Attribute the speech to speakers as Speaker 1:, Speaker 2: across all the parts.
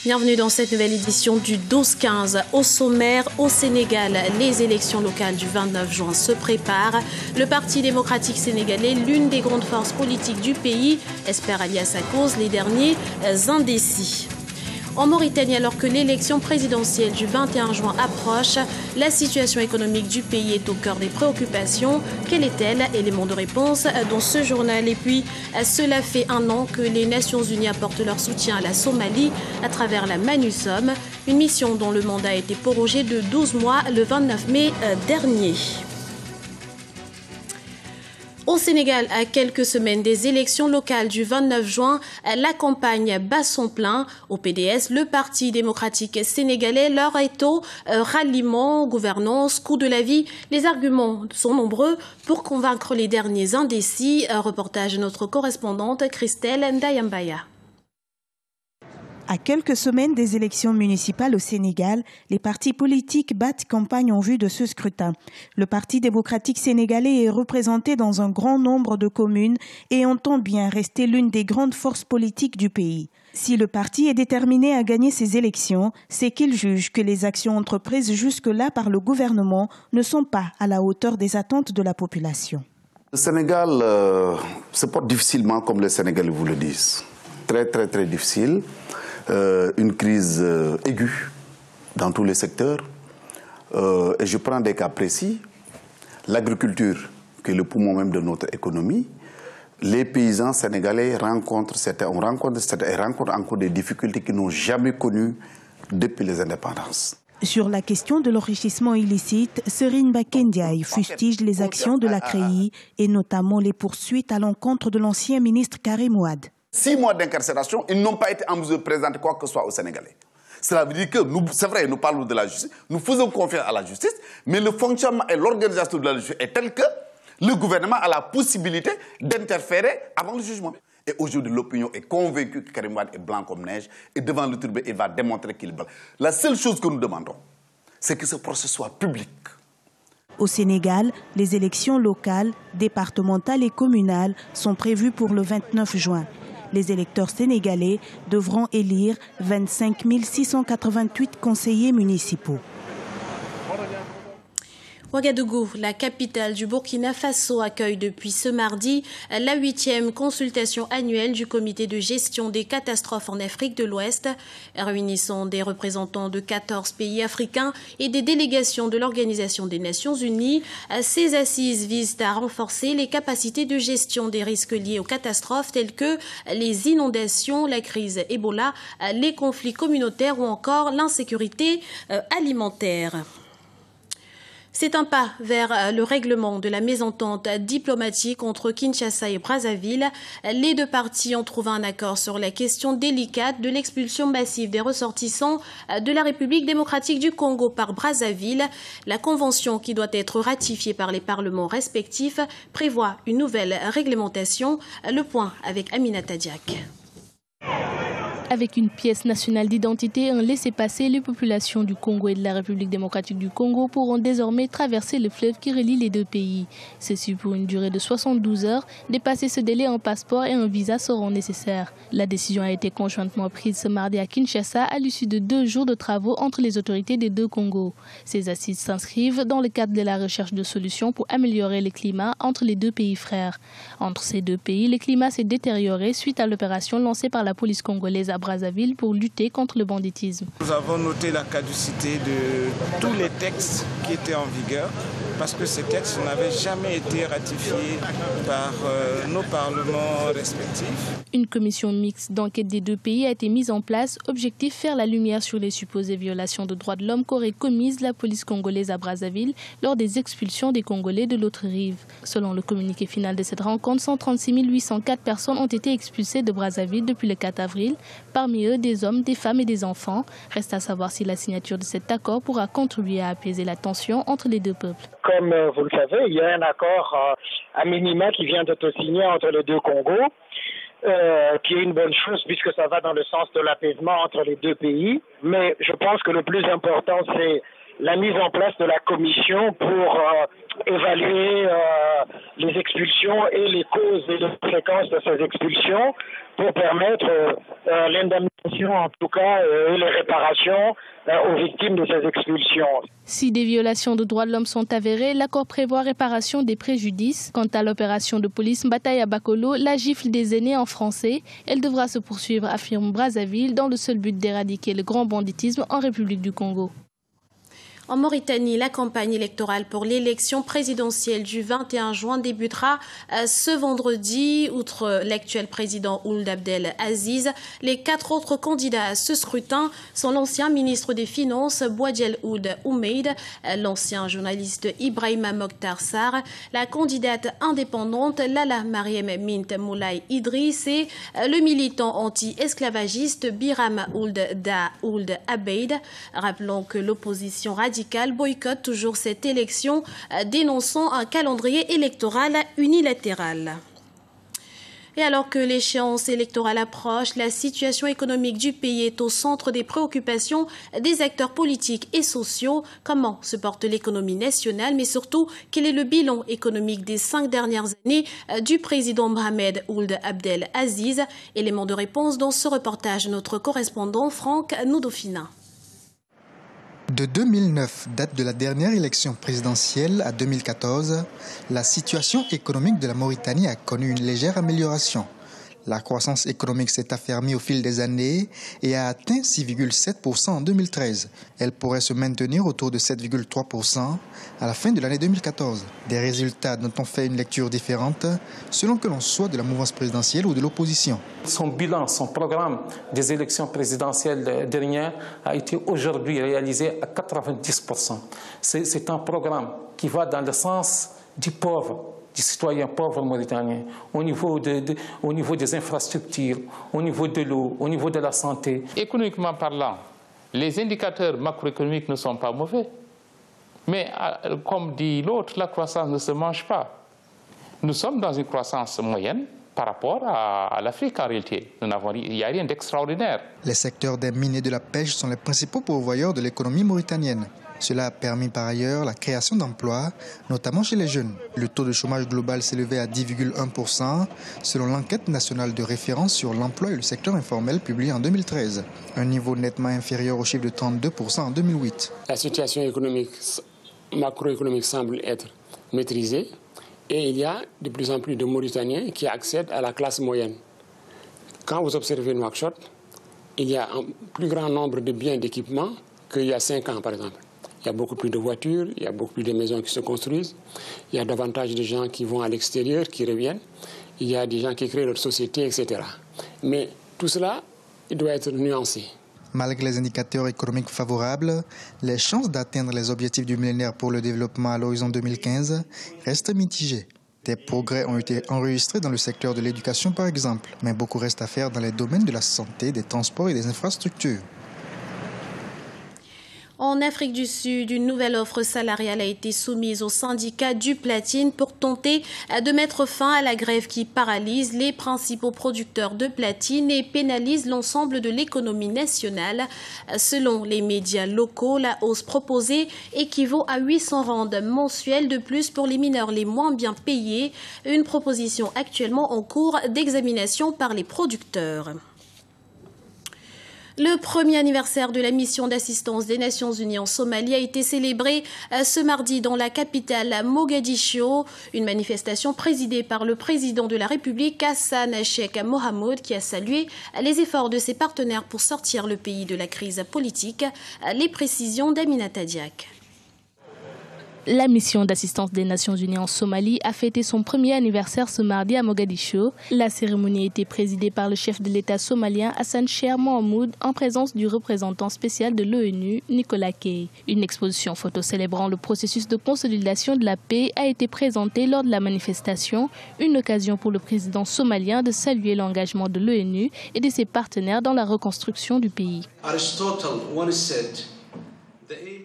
Speaker 1: Bienvenue dans cette nouvelle édition du 12-15. Au sommaire, au Sénégal, les élections locales du 29 juin se préparent. Le Parti démocratique sénégalais, l'une des grandes forces politiques du pays, espère allier à sa cause les derniers indécis. En Mauritanie, alors que l'élection présidentielle du 21 juin approche, la situation économique du pays est au cœur des préoccupations. Quelle est-elle? Élément de réponse dans ce journal. Et puis, cela fait un an que les Nations Unies apportent leur soutien à la Somalie à travers la MINUSOM, une mission dont le mandat a été prorogé de 12 mois le 29 mai dernier. Au Sénégal, à quelques semaines des élections locales du 29 juin, la campagne bat son plein. Au PDS, le Parti démocratique sénégalais, leur est au ralliement, gouvernance, coût de la vie. Les arguments sont nombreux pour convaincre les derniers indécis. Un reportage de notre correspondante Christelle Ndayambaya.
Speaker 2: À quelques semaines des élections municipales au Sénégal, les partis politiques battent campagne en vue de ce scrutin. Le Parti démocratique sénégalais est représenté dans un grand nombre de communes et entend bien rester l'une des grandes forces politiques du pays. Si le parti est déterminé à gagner ces élections, c'est qu'il juge que les actions entreprises jusque-là par le gouvernement ne sont pas à la hauteur des attentes de la population.
Speaker 3: Le Sénégal se porte difficilement, comme les Sénégalais vous le disent. Très difficile. Une crise aiguë dans tous les secteurs. Et je prends des cas précis. L'agriculture, qui est le poumon même de notre économie. Les paysans sénégalais rencontrent encore des difficultés qu'ils n'ont jamais connues depuis les indépendances.
Speaker 2: Sur la question de l'enrichissement illicite, Serigne Mbacké Ndiaye fustige les actions de la CREI et notamment les poursuites à l'encontre de l'ancien ministre Karim Wade.
Speaker 3: 6 mois d'incarcération, ils n'ont pas été en mesure de présenter quoi que ce soit aux Sénégalais. Cela veut dire que, c'est vrai, nous parlons de la justice, nous faisons confiance à la justice, mais le fonctionnement et l'organisation de la justice est tel que le gouvernement a la possibilité d'interférer avant le jugement. Et aujourd'hui, l'opinion est convaincue que Karim Wade est blanc comme neige et devant le tribunal, il va démontrer qu'il est blanc. La seule chose que nous demandons, c'est que ce procès soit public.
Speaker 2: Au Sénégal, les élections locales, départementales et communales sont prévues pour le 29 juin. Les électeurs sénégalais devront élire 25 688 conseillers municipaux.
Speaker 1: Ouagadougou, la capitale du Burkina Faso, accueille depuis ce mardi la 8e consultation annuelle du comité de gestion des catastrophes en Afrique de l'Ouest, réunissant des représentants de 14 pays africains et des délégations de l'Organisation des Nations Unies. Ces assises visent à renforcer les capacités de gestion des risques liés aux catastrophes telles que les inondations, la crise Ebola, les conflits communautaires ou encore l'insécurité alimentaire. C'est un pas vers le règlement de la mésentente diplomatique entre Kinshasa et Brazzaville. Les deux parties ont trouvé un accord sur la question délicate de l'expulsion massive des ressortissants de la République démocratique du Congo par Brazzaville. La convention, qui doit être ratifiée par les parlements respectifs, prévoit une nouvelle réglementation. Le point avec Aminata Diak.
Speaker 4: Avec une pièce nationale d'identité et un laissez-passer, les populations du Congo et de la République démocratique du Congo pourront désormais traverser le fleuve qui relie les deux pays. Ceci pour une durée de 72 heures. Dépasser ce délai, un passeport et un visa seront nécessaires. La décision a été conjointement prise ce mardi à Kinshasa à l'issue de 2 jours de travaux entre les autorités des deux Congos. Ces assises s'inscrivent dans le cadre de la recherche de solutions pour améliorer le climat entre les deux pays frères. Entre ces deux pays, le climat s'est détérioré suite à l'opération lancée par la police congolaise à Brazzaville pour lutter contre le banditisme.
Speaker 5: Nous avons noté la caducité de tous les textes qui étaient en vigueur parce que ces textes n'avaient jamais été ratifiés par nos parlements respectifs.
Speaker 4: Une commission mixte d'enquête des deux pays a été mise en place. Objectif, faire la lumière sur les supposées violations de droits de l'homme qu'aurait commises la police congolaise à Brazzaville lors des expulsions des Congolais de l'autre rive. Selon le communiqué final de cette rencontre, 136 804 personnes ont été expulsées de Brazzaville depuis le 4 avril. Parmi eux, des hommes, des femmes et des enfants. Reste à savoir si la signature de cet accord pourra contribuer à apaiser la tension entre les deux peuples.
Speaker 6: Comme vous le savez, il y a un accord à minima qui vient d'être signé entre les deux Congos, qui est une bonne chose puisque ça va dans le sens de l'apaisement entre les deux pays. Mais je pense que le plus important, c'est la mise en place de la commission pour évaluer les expulsions et les causes et les conséquences de ces expulsions pour permettre l'indemnisation en tout cas et les réparations aux victimes de ces expulsions.
Speaker 4: Si des violations de droits de l'homme sont avérées, l'accord prévoit réparation des préjudices. Quant à l'opération de police Bataille à Bakolo, la gifle des aînés en français, elle devra se poursuivre, affirme Brazzaville, dans le seul but d'éradiquer le grand banditisme en République du Congo.
Speaker 1: En Mauritanie, la campagne électorale pour l'élection présidentielle du 21 juin débutera ce vendredi. Outre l'actuel président Ould Abdel Aziz, les 4 autres candidats à ce scrutin sont l'ancien ministre des Finances Bouadjel Ould Oumeid, l'ancien journaliste Ibrahima Mokhtar Sarr, la candidate indépendante Lala Mariem Mint Moulay Idriss et le militant anti-esclavagiste Biram Ould Da Ould Abeid. Rappelons que l'opposition radicale boycotte toujours cette élection, dénonçant un calendrier électoral unilatéral. Et alors que l'échéance électorale approche, la situation économique du pays est au centre des préoccupations des acteurs politiques et sociaux. Comment se porte l'économie nationale, mais surtout, quel est le bilan économique des 5 dernières années du président Mohamed Ould Abdel Aziz? Élément de réponse dans ce reportage de notre correspondant Franck Noudofina.
Speaker 7: De 2009, date de la dernière élection présidentielle, à 2014, la situation économique de la Mauritanie a connu une légère amélioration. La croissance économique s'est affermie au fil des années et a atteint 6,7% en 2013. Elle pourrait se maintenir autour de 7,3% à la fin de l'année 2014. Des résultats dont on fait une lecture différente selon que l'on soit de la mouvance présidentielle ou de l'opposition.
Speaker 8: Son bilan, son programme des élections présidentielles dernières a été aujourd'hui réalisé à 90%. C'est un programme qui va dans le sens du pauvre, du citoyen pauvre mauritanien, au niveau des infrastructures, au niveau de l'eau, au niveau de la santé.
Speaker 9: Économiquement parlant, les indicateurs macroéconomiques ne sont pas mauvais. Mais comme dit l'autre, la croissance ne se mange pas. Nous sommes dans une croissance moyenne par rapport à l'Afrique en réalité. Il n'y a rien d'extraordinaire.
Speaker 7: Les secteurs des mines et de la pêche sont les principaux pourvoyeurs de l'économie mauritanienne. Cela a permis par ailleurs la création d'emplois, notamment chez les jeunes. Le taux de chômage global s'élevait à 10,1% selon l'enquête nationale de référence sur l'emploi et le secteur informel publiée en 2013. Un niveau nettement inférieur au chiffre de 32% en 2008.
Speaker 10: La situation macroéconomique semble être maîtrisée et il y a de plus en plus de Mauritaniens qui accèdent à la classe moyenne. Quand vous observez Nouakchott, il y a un plus grand nombre de biens d'équipement qu'il y a 5 ans par exemple. Il y a beaucoup plus de voitures, il y a beaucoup plus de maisons qui se construisent, il y a davantage de gens qui vont à l'extérieur, qui reviennent, il y a des gens qui créent leur société, etc. Mais tout cela, il doit être nuancé.
Speaker 7: Malgré les indicateurs économiques favorables, les chances d'atteindre les objectifs du millénaire pour le développement à l'horizon 2015 restent mitigées. Des progrès ont été enregistrés dans le secteur de l'éducation par exemple, mais beaucoup reste à faire dans les domaines de la santé, des transports et des infrastructures.
Speaker 1: En Afrique du Sud, une nouvelle offre salariale a été soumise au syndicat du platine pour tenter de mettre fin à la grève qui paralyse les principaux producteurs de platine et pénalise l'ensemble de l'économie nationale. Selon les médias locaux, la hausse proposée équivaut à 800 randes mensuelles de plus pour les mineurs les moins bien payés, une proposition actuellement en cours d'examination par les producteurs. Le premier anniversaire de la mission d'assistance des Nations Unies en Somalie a été célébré ce mardi dans la capitale Mogadiscio. Une manifestation présidée par le président de la République, Hassan Sheikh Mohamud, qui a salué les efforts de ses partenaires pour sortir le pays de la crise politique. Les précisions d'Aminata Diak.
Speaker 4: La mission d'assistance des Nations Unies en Somalie a fêté son premier anniversaire ce mardi à Mogadiscio. La cérémonie a été présidée par le chef de l'État somalien Hassan Sheikh Mohamud en présence du représentant spécial de l'ONU, Nicolas Kay. Une exposition photo célébrant le processus de consolidation de la paix a été présentée lors de la manifestation, une occasion pour le président somalien de saluer l'engagement de l'ONU et de ses partenaires dans la reconstruction du pays.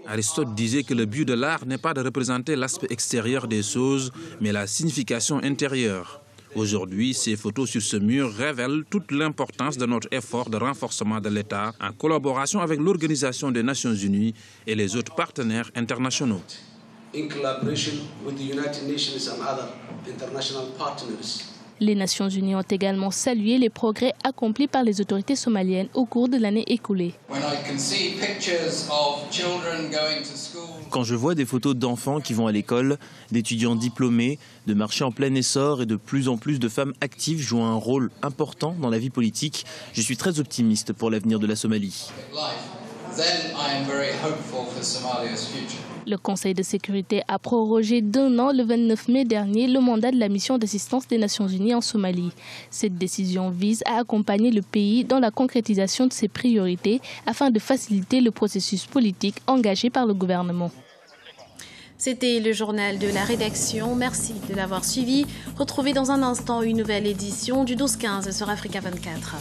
Speaker 11: Aristote disait que le but de l'art n'est pas de représenter l'aspect extérieur des choses, mais la signification intérieure. Aujourd'hui, ces photos sur ce mur révèlent toute l'importance de notre effort de renforcement de l'État en collaboration avec l'Organisation des Nations Unies et les autres partenaires internationaux.
Speaker 12: In collaboration with the United Nations and other international partners.
Speaker 4: Les Nations Unies ont également salué les progrès accomplis par les autorités somaliennes au cours de l'année écoulée.
Speaker 13: Quand je vois des photos d'enfants qui vont à l'école, d'étudiants diplômés, de marchés en plein essor et de plus en plus de femmes actives jouant un rôle important dans la vie politique, je suis très optimiste pour l'avenir de la Somalie.
Speaker 4: Le Conseil de sécurité a prorogé d'1 an le 29 mai dernier le mandat de la mission d'assistance des Nations Unies en Somalie. Cette décision vise à accompagner le pays dans la concrétisation de ses priorités afin de faciliter le processus politique engagé par le gouvernement.
Speaker 1: C'était le journal de la rédaction. Merci de l'avoir suivi. Retrouvez dans un instant une nouvelle édition du 12-15 sur Africa 24.